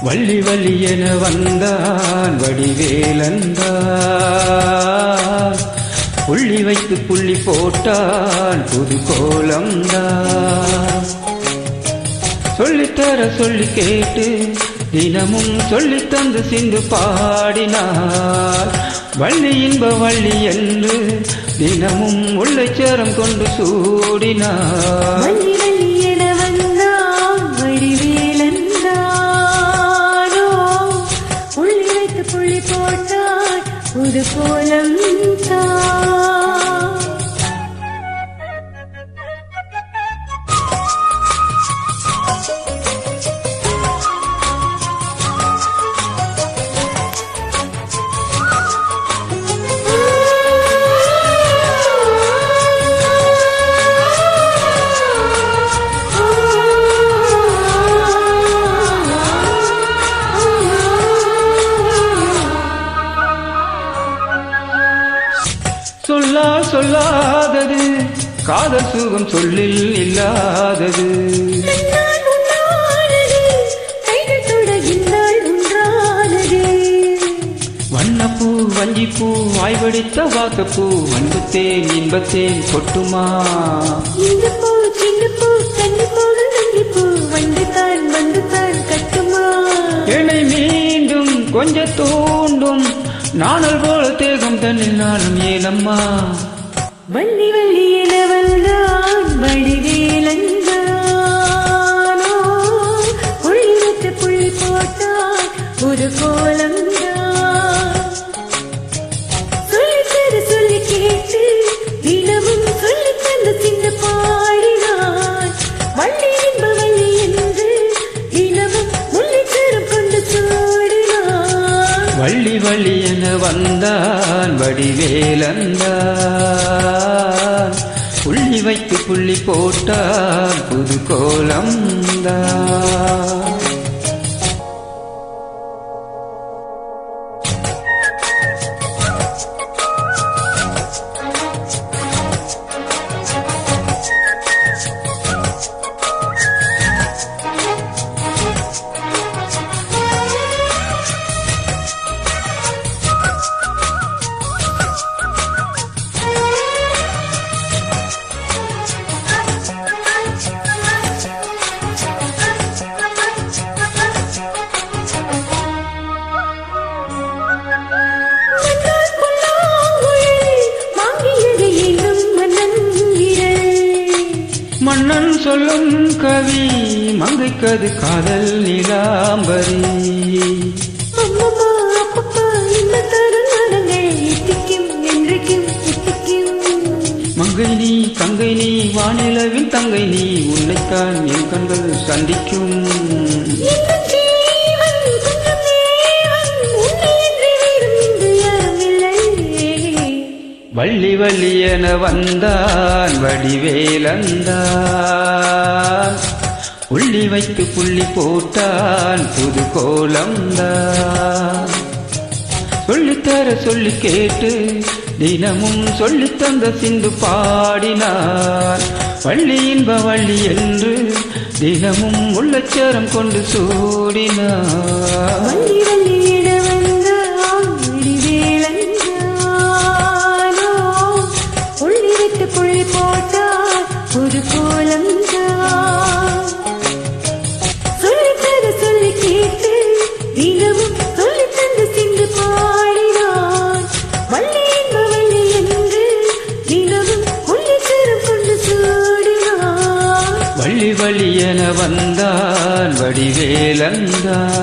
வள்ளி வள்ளி என வந்தான் வடிவேலந்தான், புள்ளி வைத்து புள்ளி போட்டான் புது கோலம்தான். சொல்லித்தர சொல்லி கேட்டு தினமும் சொல்லி தந்து சிந்து பாடினார். வள்ளி இன்ப வள்ளி என்று தினமும் உள்ளச்சரம் கொண்டு சூடினார். புது கோலம் சொல்லால் சொல்லாதது காதல் சுகம் சொல்லில் இல்லாதது. வண்ணப்பூ வஞ்சிப்பூ வாய்வடித்த வாக்கப்பூ வந்தத்தேன் இன்பத்தேன் கொட்டுமா. என்னை மீண்டும் கொஞ்ச தூண்டும் நானல் போல தேகம் தன்னில் நானும் ஏனம்மா. வள்ளி வள்ளி என வந்தான் வடிவேலந்தானோ, புள்ளி வைத்து புள்ளி போட்டான் ஒரு கோலம்தான். சொல்லித்தர சொல்லி கேட்டு தினமும் சொல்லி தந்து சிந்து பாடினான். வள்ளி இன்ப வள்ளி என்று தினமும் முள்ளிச்சரம் கொண்டு சூடினான். வள்ளி வள்ளி என வந்தான் வடிவேலந்தான், புள்ளி வைத்து புள்ளி போட்டான் புது கோலம்தான். மன்னன் சொல்லும் கவி மங்கைக்கது காதல் நிலாம்பரி. மங்கை நீ தங்கை நீ வானிலவின் தங்கை நீ, உன்னைத்தான் என் கண்கள் சந்திக்கும். வள்ளி வள்ளி என வந்தான் வடிவேலந்தான், புள்ளி வைத்து புள்ளி போட்டான் புது கோலம்தான். சொல்லித்தர சொல்லி கேட்டு தினமும் சொல்லி தந்த சிந்து பாடினார். வள்ளி இன்ப வள்ளி என்று தினமும் உள்ளச்சரம் கொண்டு சூடினார். புள்ளி போட்டால் ஒரு கோலம்தான். சொல்லித்தர சொல்லி கேட்டு தினமும் சொல்லி தந்து சிந்து பாடினான். வள்ளி இன்ப வள்ளி என்று தினமும் உள்ளச்சரம் கொண்டு சூடினான். வள்ளி வள்ளி என வந்தான் வடிவேலந்தான்.